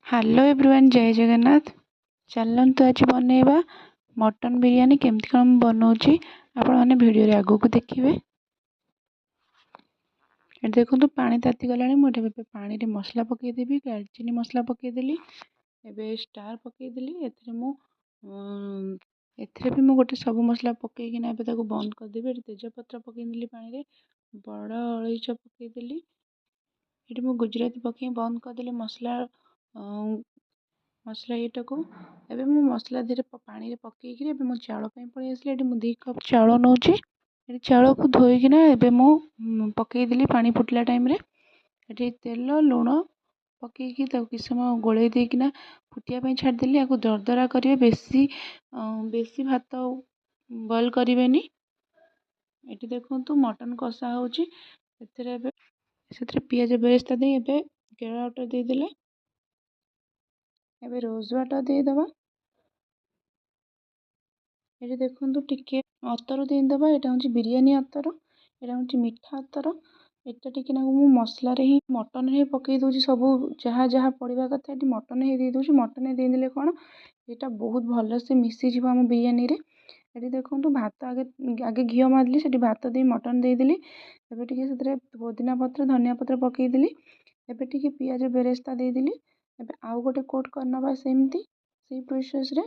Hello everyone, जय जगन्नाथ। चलतु आज बनैबा मटन बिरयानी केमती कौन बनाऊँगी आपण मैंने वीडियो आगू को देखिए। ये देखो तो पानी ताती गला मुझे पानी मसला पकईदेवी, दालचीनी मसला पकईदेली, एबे स्टार पकईदेली। एथिरे भी गोटे सब मसला पकईकिना बंद करदेवी। तेजपत्र पकईदेली, पानी रे बड़ अलैच पकईदेली। ये मुझे गुजराती पकई बंद करदेली मसला मसला ये एबे मु मसला धीरे पानी पकईकि मु चाउल पलि आसली। ये 2 कप चाउल नौची। ये चाउल को धोईकिना एबे मु पकईदेली पानी फुटला टाइम रे। ये तेल लुण पकईकि किस समय गोले देकिना फुटिया छाड़देली। या दरदरा करेंगे, बेसी बेसी भात बॉयल करेंगे। ये देखो मटन कषा होची। पियाज बेरेस्ता दे एबे केरा वाटर देदेले। एबे रोज वाटर देदबा। ये देखो टिके अतर देदबा। यहाँ हूँ बिरियानी अतर, यहाँ हूँ मीठा अतर। एटा टिके मसला ही मटन ही पकई दूसरी सब जहाँ जहाँ पड़ा कथा ये मटन ही दे दूसरी। मटन देदेले कौन यहाँ बहुत भल से मिसीज आम बिरियानी रे। ये देखो भात आगे आगे घी मारदेली, से भात दे मटन देदेली। एबे टिके पुदीना पत्र धनिया पत्र पकईदेली। एबे टिके पियाज बेरेस्ता देदेली। एबे आउ गोटे कोट करनबा सेमती से प्रोसेस रे।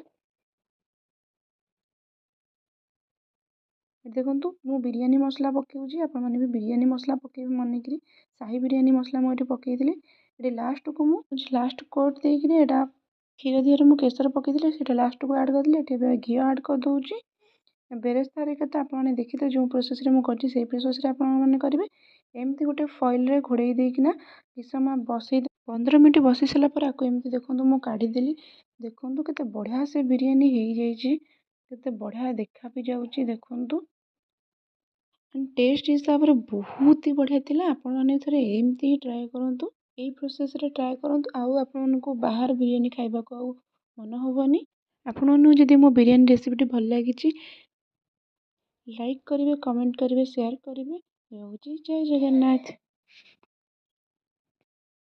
देखो मु बिरियानी मसला पकाऊँगी, आपण मैंने भी बिरियानी मसला पकेबे मन करी। शाही बिरियानी मसला मुझे पकईली। ये लास्ट को लास्ट कोट देकर यहाँ क्षीर दिहर मु केसर पकईली, से लास्ट को ऐड करदेली। घी ऐड कर दूची। बेरेस्ता रे तो आपने देखिए जो प्रोसेस रे मुझे से प्रोसेस रे आपने करेंगे। एमती गोटे फॉइल रे घोड़े देकिना किस समय बसई 15 मिनट बसई सारापर आपको एमती देखो मुझे काढ़ीदेली। देखो केते बढ़िया से बिरियानी हो जाइए, केते बढ़िया देखा भी जाऊँगी। देखो टेस्ट हिसाब से बहुत ही बढ़िया थिला। आपण मैंने थे एमती ही ट्राए करूँ, यही प्रोसेस रे ट्राए करूँ। आउ आपण को बाहर बिरियानी खाइबा को मन हेनी। आपण जदि मो बिरियानी रेसिपी भल लगी लाइक करेंगे, कमेंट करेंगे, शेयर करेंगे। जय जगन्नाथ।